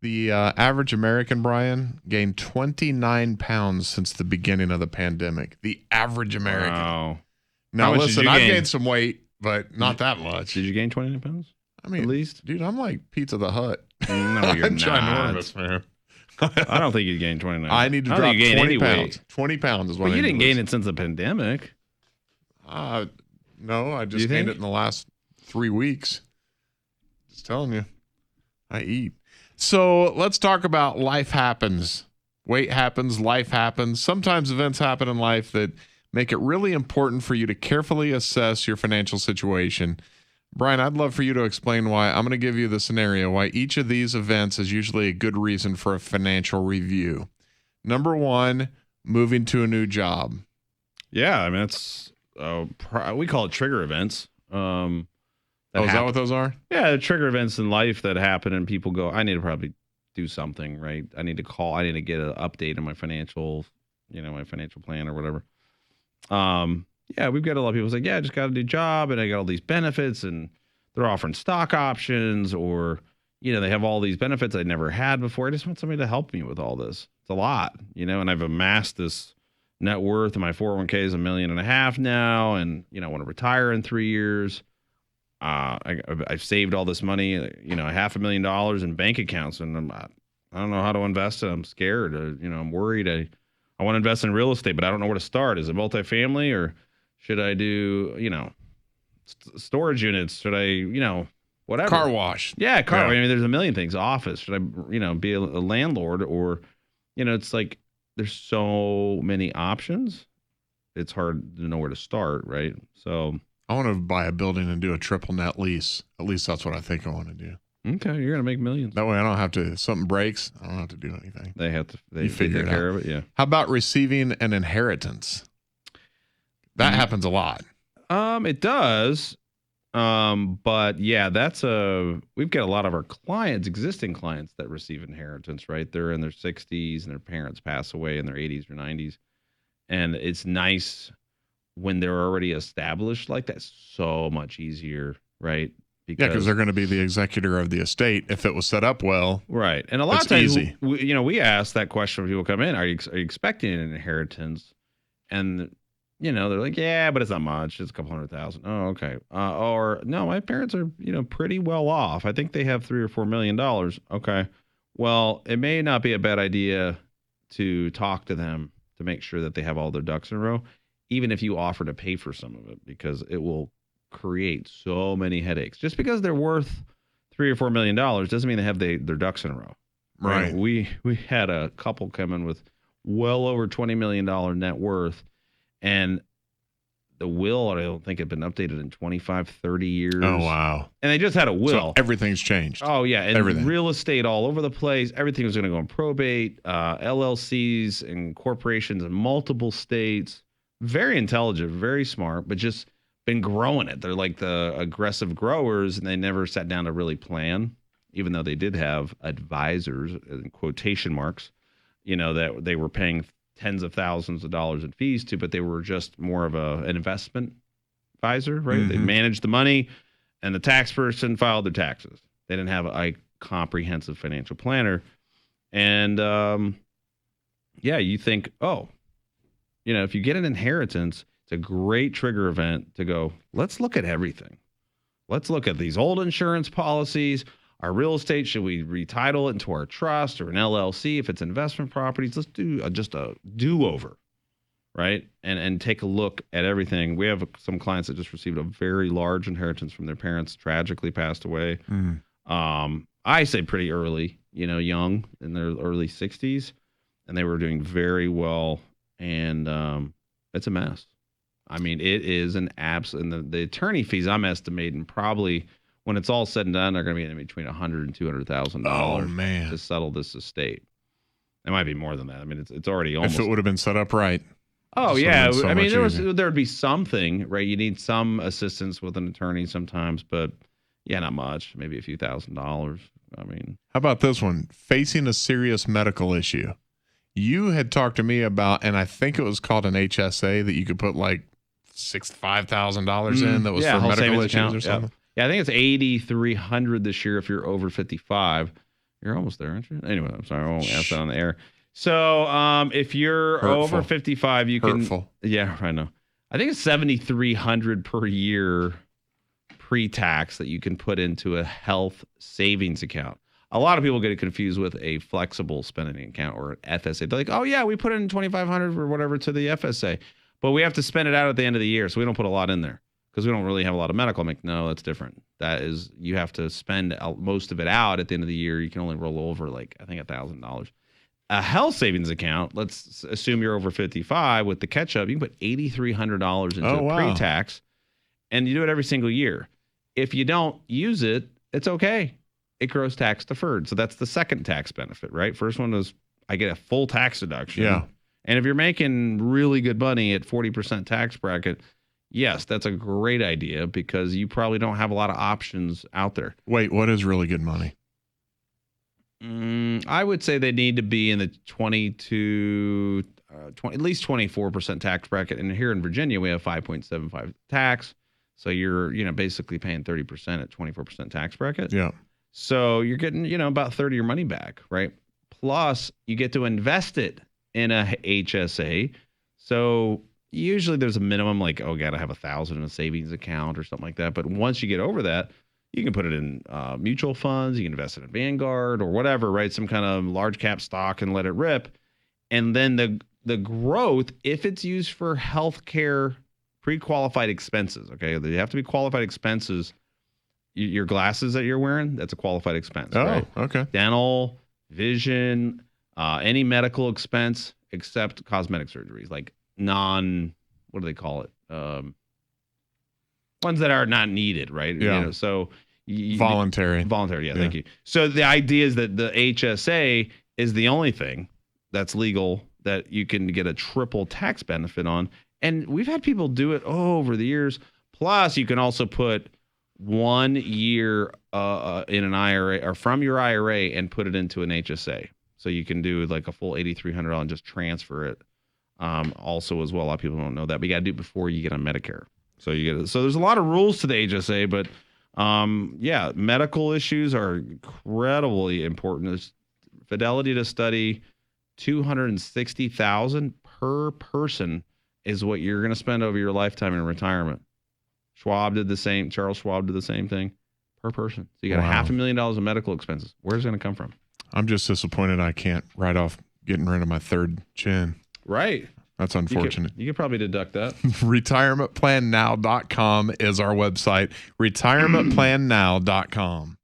The average American, Brian, gained 29 pounds since the beginning of the pandemic. The average American. Wow. Now, How much listen, did you I've gain? gained some weight, but not that much. Did you gain 29 pounds? I mean, at least? dude, I'm like Pizza the Hut. No, you're I'm not. ginormous, man. I don't think you gained 29. I need to I don't drop think you gained 20 any pounds. weight. 20 pounds is what But I you need didn't to gain lose. it since the pandemic. No, I just You gained think? it in the last 3 weeks. Just telling you, I eat. So let's talk about life happens. Weight happens, life happens. Sometimes events happen in life that make it really important for you to carefully assess your financial situation. Brian, I'd love for you to explain why. I'm going to give you the scenario why each of these events is usually a good reason for a financial review. Number one, moving to a new job. Yeah, I mean, it's we call it trigger events. Is that what those are? Yeah, trigger events in life that happen, and people go, I need to probably do something, right? I need to call. I need to get an update on my financial, my financial plan or whatever. Yeah, we've got a lot of people say, yeah, I just got a new job and I got all these benefits, and they're offering stock options, or they have all these benefits I never had before. I just want somebody to help me with all this. It's a lot, and I've amassed this net worth, and my 401k is $1.5 million now, and I want to retire in 3 years. I've saved all this money, $500,000 in bank accounts, and I don't know how to invest it. I'm scared. I'm worried. I want to invest in real estate, but I don't know where to start. Is it multifamily, or should I do, storage units? Should I, whatever? Car wash. Yeah, car. Yeah. I mean, there's a million things. Office. Should I, be a landlord, or, it's like there's so many options. It's hard to know where to start, right? So I want to buy a building and do a triple net lease. At least that's what I think I want to do. okay, you're gonna make millions. That way I don't have to, if something breaks, I don't have to do anything. They have to. They You figure take it care out. of it. Yeah. How about receiving an inheritance? That happens a lot. It does. But yeah, we've got a lot of our clients, existing clients, that receive inheritance, right? They're in their 60s and their parents pass away in their 80s or 90s. And it's nice when they're already established like that. So much easier, right? Because they're going to be the executor of the estate if it was set up well. Right. And a lot It's of times, easy. we ask that question when people come in, are you expecting an inheritance? And, they're like, yeah, but it's not much. It's a couple $100,000. Oh, okay. Or no, my parents are, pretty well off. I think they have $3 or $4 million. Okay. Well, it may not be a bad idea to talk to them to make sure that they have all their ducks in a row, even if you offer to pay for some of it, because it will create so many headaches. Just because they're worth $3 or $4 million doesn't mean they have their ducks in a row. Right. We had a couple come in with well over $20 million net worth, and the will, I don't think, had been updated in 25, 30 years. Oh, wow. And they just had a will. So everything's changed. Oh, yeah. And Everything. real estate all over the place. Everything was going to go in probate, LLCs and corporations in multiple states. Very intelligent, very smart, but just been growing it. They're like the aggressive growers, and they never sat down to really plan, even though they did have advisors, in quotation marks, that they were paying tens of thousands of dollars in fees to, but they were just more of an investment advisor, right? They managed the money, and the tax person filed their taxes. They didn't have a comprehensive financial planner. And you think, if you get an inheritance, it's a great trigger event to go, let's look at everything. Let's look at these old insurance policies. Our real estate, should we retitle it into our trust or an LLC? If it's investment properties, let's do just a do-over, right? And take a look at everything. We have some clients that just received a very large inheritance from their parents, tragically passed away. I say pretty early, young, in their early 60s, and they were doing very well. And it's a mess. I mean, it is an absolute, and the attorney fees I'm estimating probably, when it's all said and done, they're going to be in between $100,000 and $200,000 Oh, man. to settle this estate. It might be more than that. I mean, it's already almost. If it would have been set up right. Oh, Just yeah. would've been so I mean, much easier. there'd be something, right? You need some assistance with an attorney sometimes, but yeah, not much. Maybe a few $1,000s. I mean, How about this one? Facing a serious medical issue. You had talked to me about, and I think it was called an HSA, that you could put like $5,000 in that was for whole medical savings issues account, or something. Yeah, I think it's $8,300 this year if you're over 55. You're almost there, aren't you? Anyway, I'm sorry. I won't ask that on the air. So if you're Hurtful. over 55, you can. Hurtful. Yeah, I know. I think it's $7,300 per year pre-tax that you can put into a health savings account. A lot of people get it confused with a flexible spending account or an FSA. They're like, oh yeah, we put in $2,500 or whatever to the FSA, but we have to spend it out at the end of the year, so we don't put a lot in there because we don't really have a lot of medical. I'm like, no, that's different. That is, you have to spend most of it out at the end of the year. You can only roll over like I think $1,000. A health savings account, let's assume you're over 55 with the catch-up, you can put $8,300 into Oh, wow. pre-tax, and you do it every single year. If you don't use it, it's okay. It grows tax deferred. So that's the second tax benefit, right? First one is I get a full tax deduction. Yeah. And if you're making really good money at 40% tax bracket, yes, that's a great idea because you probably don't have a lot of options out there. Wait, what is really good money? I would say they need to be in the 20 to at least 24% tax bracket. And here in Virginia, we have 5.75 tax. So you're, basically paying 30% at 24% tax bracket. Yeah. So you're getting, about 30 of your money back, right? Plus you get to invest it in a HSA. So usually there's a minimum like, oh, got to have 1,000 in a savings account or something like that. But once you get over that, you can put it in mutual funds. You can invest it in Vanguard or whatever, right? Some kind of large cap stock and let it rip. And then the growth, if it's used for healthcare pre-qualified expenses, okay? They have to be qualified expenses. Your glasses that you're wearing, that's a qualified expense. Oh, right? okay. Dental, vision, any medical expense except cosmetic surgeries, like what do they call it? Ones that are not needed, right? Yeah. So Voluntary. Voluntary, yeah, thank you. So the idea is that the HSA is the only thing that's legal that you can get a triple tax benefit on. And we've had people do it over the years. Plus, you can also put 1 year in an IRA or from your IRA and put it into an HSA. So you can do like a full $8,300 and just transfer it. Also, as well, a lot of people don't know that, but you got to do it before you get on Medicare. So so there's a lot of rules to the HSA, but yeah, medical issues are incredibly important. There's Fidelity to study $260,000 per person is what you're going to spend over your lifetime in retirement. Schwab did the same. Charles Schwab did the same thing per person. So you got Wow. $500,000 in medical expenses. Where's it going to come from? I'm just disappointed I can't write off getting rid of my third chin. Right. That's unfortunate. You could probably deduct that. Retirementplannow.com is our website. Retirementplannow.com.